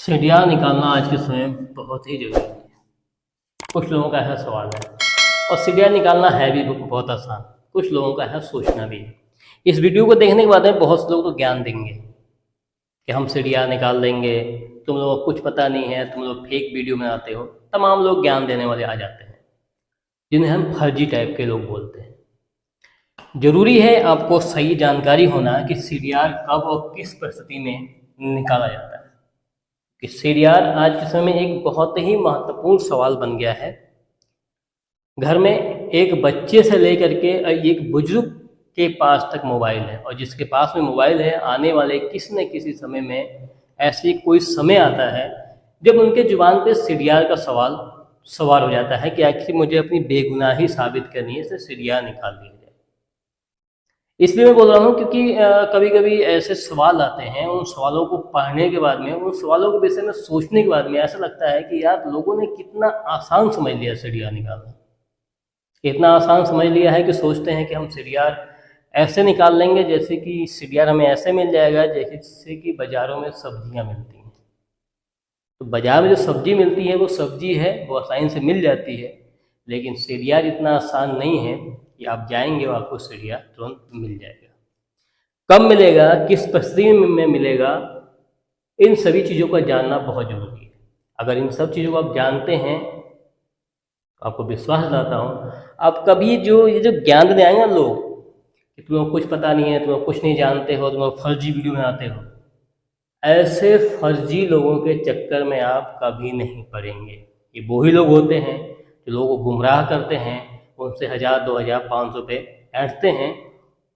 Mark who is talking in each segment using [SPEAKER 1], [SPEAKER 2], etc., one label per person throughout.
[SPEAKER 1] सीढ़ियाँ निकालना आज के समय में बहुत ही ज़रूरी है। कुछ लोगों का ऐसा सवाल है और सीढ़ियाँ निकालना है भी बहुत आसान, कुछ लोगों का है सोचना भी है। इस वीडियो को देखने के बाद में बहुत से लोग तो ज्ञान देंगे कि हम सीढ़ियाँ निकाल देंगे, तुम लोगों को कुछ पता नहीं है, तुम लोग फेक वीडियो बनाते हो। तमाम लोग ज्ञान देने वाले आ जाते हैं जिन्हें हम फर्जी टाइप के लोग बोलते हैं। ज़रूरी है आपको सही जानकारी होना कि सीढ़ियाँ कब और किस परिस्थिति में निकाला जाता है। कि सीढ़ियाँ आज के समय में एक बहुत ही महत्वपूर्ण सवाल बन गया है। घर में एक बच्चे से लेकर के एक बुजुर्ग के पास तक मोबाइल है, और जिसके पास में मोबाइल है आने वाले किसी न किसी समय में ऐसी कोई समय आता है जब उनके जुबान पे सीढ़ियाँ का सवाल हो जाता है कि आखिर मुझे अपनी बेगुनाही साबित करनी है, इससे सीढ़ियाँ निकाल दी जाए। इसलिए मैं बोल रहा हूँ क्योंकि कभी कभी ऐसे सवाल आते हैं, उन सवालों को पढ़ने के बाद में, उन सवालों के विषय में सोचने के बाद में ऐसा लगता है कि यार लोगों ने कितना आसान समझ लिया सीढ़ियाँ निकालना। इतना आसान समझ लिया है कि सोचते हैं कि हम सीढ़ियाँ ऐसे निकाल लेंगे जैसे कि सीढ़ियाँ हमें ऐसे मिल जाएगा जैसे कि बाज़ारों में सब्जियाँ मिलती हैं। तो बाज़ार में जो सब्जी मिलती है वो सब्जी है, वो आसानी से मिल जाती है, लेकिन सीढ़ियाँ इतना आसान नहीं है कि आप जाएंगे और आपको सीढ़ियाँ तुरंत मिल जाएगा। कब मिलेगा, किस परिस्थिति में मिलेगा, इन सभी चीज़ों का जानना बहुत ज़रूरी है। अगर इन सब चीज़ों को आप जानते हैं तो आपको विश्वास दिलाता हूँ, आप कभी ये जो ज्ञान देने आएंगे लोग कि तुम लोग कुछ पता नहीं है, तुम लोग कुछ नहीं जानते हो, तुम लोग फर्जी वीडियो बनाते हो, ऐसे फर्जी लोगों के चक्कर में आप कभी नहीं पड़ेंगे। ये वही लोग होते हैं जो लोगों को गुमराह करते हैं, उनसे 1000, 2000, 500 पे ऐंठते हैं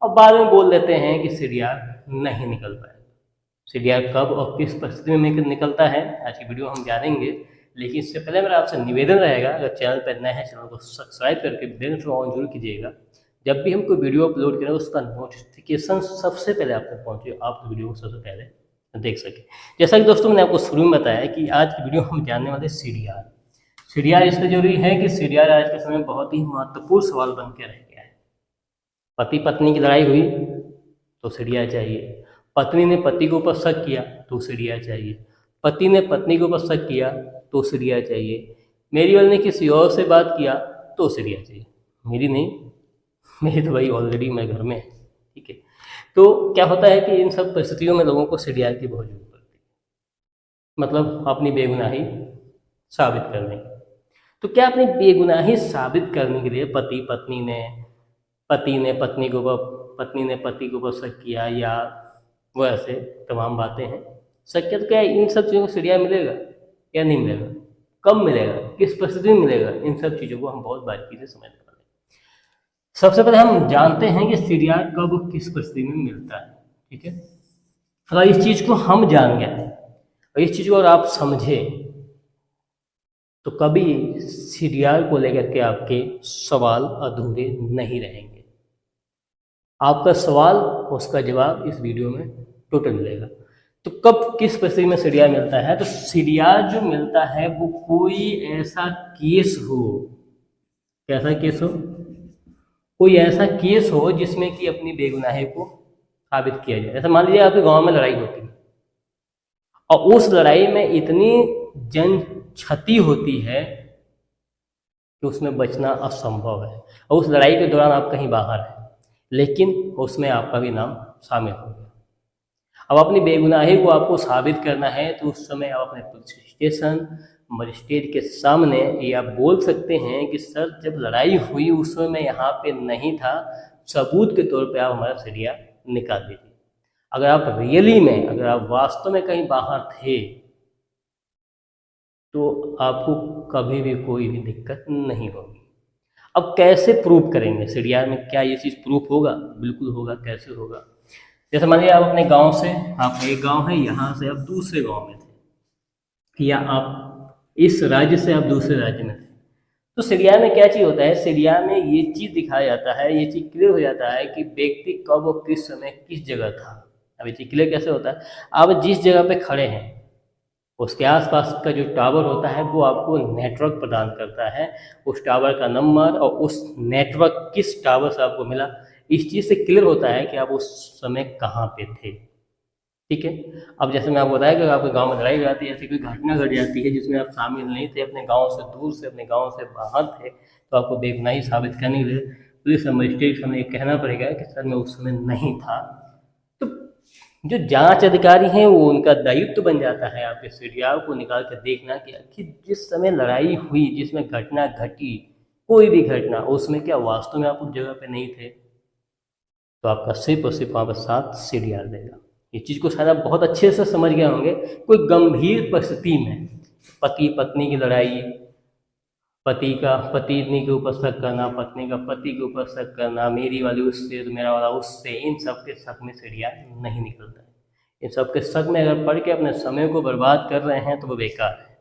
[SPEAKER 1] और बाद में बोल देते हैं कि सीढ़ियाँ नहीं निकल पाएगा। सीढ़ियाँ कब और किस परिस्थिति में निकलता है आज की वीडियो हम जानेंगे। लेकिन इससे पहले मेरा आपसे निवेदन रहेगा, अगर चैनल पर नए हैं चैनल को सब्सक्राइब करके बेल नोटिफिकेशन ऑन जरूर कीजिएगा। जब भी हम कोई वीडियो अपलोड करें उसका नोटिफिकेशन सबसे पहले आप तक पहुँचे, आप वीडियो को सबसे पहले देख सके। जैसा कि दोस्तों मैंने आपको शुरू में बताया कि आज की वीडियो हम जानने वाले सीढ़ियाँ। सीढ़ियाँ इसलिए जरूरी है कि सीढ़ियाँ आज के समय में बहुत ही महत्वपूर्ण सवाल बन के रह गया है। पति पत्नी की लड़ाई हुई तो सीढ़ियाँ चाहिए, पत्नी ने पति के ऊपर शक किया तो सीढ़ियाँ चाहिए, पति ने पत्नी के ऊपर शक किया तो सीढ़ियाँ चाहिए, मेरी वाली ने किसी और से बात किया तो सीढ़ियाँ चाहिए। मेरी नहीं, मेरी तो भाई ऑलरेडी मैं घर में है, ठीक है। तो क्या होता है कि इन सब परिस्थितियों में लोगों को सीढ़ियाँ की बहुत जरूरत पड़ती है, मतलब अपनी बेगुनाही साबित करने की। तो क्या अपनी बेगुनाही साबित करने के लिए पति ने पति को ऊपर शक किया या वो ऐसे तमाम बातें हैं, शक किया, तो क्या इन सब चीज़ों को सीढ़ियाँ मिलेगा या नहीं मिलेगा, कब मिलेगा, किस परिस्थिति में मिलेगा, इन सब चीज़ों को हम बहुत बारीकी से समझने वाले हैं। सबसे पहले हम जानते हैं कि सीढ़ियाँ कब किस परिस्थिति में मिलता है, ठीक है। अगर इस चीज़ को हम जान गए और इस चीज़ को अगर आप समझे तो कभी सीढ़ियाँ को लेकर के आपके सवाल अधूरे नहीं रहेंगे। आपका सवाल उसका जवाब इस वीडियो में टोटल मिलेगा। तो कब किस परिस्थिति में सीढ़ियाँ मिलता है, तो सीढ़ियाँ जो मिलता है वो कोई ऐसा केस हो, कैसा केस हो, कोई ऐसा केस हो जिसमें कि अपनी बेगुनाही को साबित किया जाए। जैसे मान लीजिए आपके गांव में लड़ाई होती है और उस लड़ाई में इतनी जन क्षति होती है कि उसमें बचना असंभव है, और उस लड़ाई के दौरान आप कहीं बाहर हैं लेकिन उसमें आपका भी नाम शामिल हो गया। अब अपनी बेगुनाही को आपको साबित करना है तो उस समय आप अपने पुलिस स्टेशन मजिस्ट्रेट के सामने ये आप बोल सकते हैं कि सर जब लड़ाई हुई उस समय मैं यहाँ पे नहीं था, सबूत के तौर पे आप हमारा सीढ़ियाँ निकाल दीजिए। अगर आप रियली में, अगर आप वास्तव में कहीं बाहर थे तो आपको कभी भी कोई भी दिक्कत नहीं होगी। अब कैसे प्रूफ करेंगे सीढ़ियाँ में, क्या ये चीज़ प्रूफ होगा? बिल्कुल होगा। कैसे होगा? जैसे मान लीजिए आप अपने गांव से, आपका एक गांव है, यहाँ से आप दूसरे गांव में थे, या आप इस राज्य से आप दूसरे राज्य में थे, तो सीढ़ियाँ में क्या चीज़ होता है, सीढ़ियाँ में ये चीज़ दिखाया जाता है, ये चीज़ क्लियर हो जाता है कि व्यक्ति कब और किस समय किस जगह था। अब ये चीज़ क्लियर कैसे होता है, आप जिस जगह पे खड़े हैं उसके आसपास का जो टावर होता है वो आपको नेटवर्क प्रदान करता है, उस टावर का नंबर और उस नेटवर्क किस टावर से आपको मिला, इस चीज़ से क्लियर होता है कि आप उस समय कहाँ पे थे, ठीक है। अब जैसे मैं आपको बताया कि आपके गांव में लड़ाई हो जाती है, ऐसी कोई घटना घट जाती है जिसमें आप शामिल नहीं थे, अपने गांव से दूर से, अपने गांव से बाहर थे, तो आपको बेगुनाही साबित करने के लिए पुलिस या मजिस्ट्रेट के सामने ये कहना पड़ेगा कि सर मैं उस समय नहीं था। तो जो जांच अधिकारी हैं वो उनका दायित्व तो बन जाता है आपके सीडीआर को निकाल कर देखना कि आखिर जिस समय लड़ाई हुई, जिसमें घटना घटी, कोई भी घटना, उसमें क्या वास्तव में आप उस जगह पे नहीं थे, तो आपका सिर्फ और सिर्फ वहाँ पर साथ सीडीआर देगा। ये चीज़ को शायद आप बहुत अच्छे से समझ गए होंगे। कोई गंभीर परिस्थिति में पति पत्नी की लड़ाई, पति का पत्नी के ऊपर शक करना, पत्नी का पति के ऊपर शक करना, मेरी वाली उससे तो मेरा वाला उससे, इन सब के शक में सीडीआर नहीं निकलता है। इन सब के शक में अगर पढ़ के अपने समय को बर्बाद कर रहे हैं तो वो बेकार है,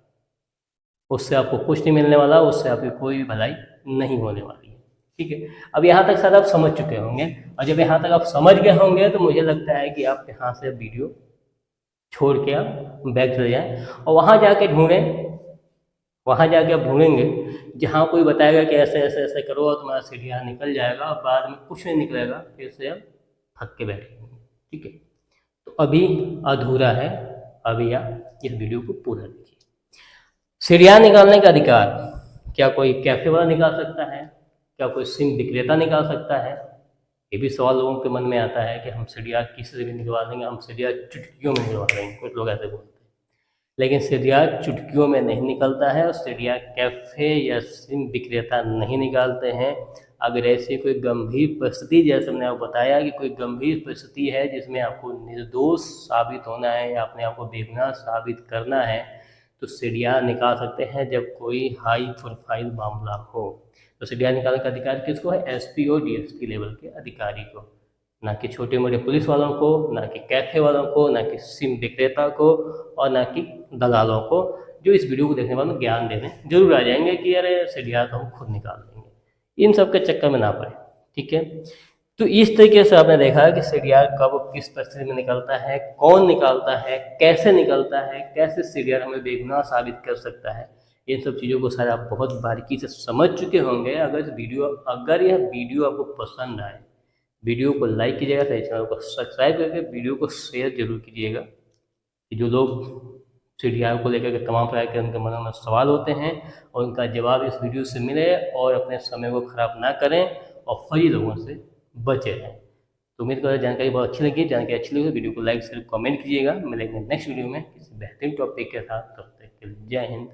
[SPEAKER 1] उससे आपको कुछ नहीं मिलने वाला, उससे आपकी कोई भी भलाई नहीं होने वाली है। ठीक है, अब यहाँ तक शायद आप समझ चुके होंगे, और जब यहाँ तक आप समझ गए होंगे तो मुझे लगता है कि आप यहाँ से वीडियो छोड़ के आप बैक चले जाएँ और वहाँ जाके ढूंढें, वहाँ जाके आप ढूंढेंगे जहाँ कोई बताएगा कि ऐसे ऐसे ऐसे करो और तुम्हारा सीडीआर निकल जाएगा, और बाद में कुछ नहीं निकलेगा, फिर से आप थक के बैठेंगे। ठीक है, तो अभी अधूरा है, अभी आप इस वीडियो को पूरा देखिए। सीडीआर निकालने का अधिकार क्या कोई कैफे वाला निकाल सकता है? क्या कोई सिम विक्रेता निकाल सकता है? ये भी सवाल लोगों के मन में आता है कि हम सीडीआर किसी से भी निकलवा देंगे, हम सीडीआर चुटकियों में निकलवा देंगे, कुछ लोग ऐसे बोलते हैं। लेकिन सीडीआर चुटकियों में नहीं निकलता है, और सीडीआर कैफे या सिम विक्रेता नहीं निकालते हैं। अगर ऐसी कोई गंभीर परिस्थिति, जैसे मैंने आपको बताया कि कोई गंभीर परिस्थिति है जिसमें आपको निर्दोष साबित होना है या अपने आप को बेगुनाह साबित करना है, तो सीडीआर निकाल सकते हैं जब कोई हाई प्रोफाइल मामला हो। तो सीडीआर निकालने का अधिकार किसको है? एसपी और डीएसपी लेवल के अधिकारी को, ना कि छोटे मोटे पुलिस वालों को, ना कि कैफे वालों को, ना कि सिम विक्रेता को, और ना कि दलालों को, जो इस वीडियो को देखने वालों ज्ञान देने जरूर आ जाएंगे कि अरे सीडीआर तो हम खुद निकाल देंगे। इन सब के चक्कर में ना पड़े। ठीक है, तो इस तरीके से आपने देखा कि सीडीआर कब किस परिस्थिति में निकलता है, कौन निकालता है, कैसे निकलता है, कैसे सीडीआर हमें बेगुनाह साबित कर सकता है। इन सब चीज़ों को शायद आप बहुत बारीकी से समझ चुके होंगे। अगर यह वीडियो आपको पसंद आए, वीडियो को लाइक कीजिएगा, चैनल को सब्सक्राइब करके वीडियो को शेयर जरूर कीजिएगा। जो लोग सीडीआर को लेकर के तमाम प्रकार के उनके मनों में सवाल होते हैं और उनका जवाब इस वीडियो से मिले, और अपने समय को खराब ना करें और फर्जी लोगों से बचे रहें। तो उम्मीद करता जानकारी बहुत अच्छी लगी। जानकारी अच्छी लगी तो वीडियो को लाइक शेयर कमेंट कीजिएगा। मिलेंगे नेक्स्ट वीडियो में किसी बेहतरीन टॉपिक के साथ। तब तक के लिए जय हिंद।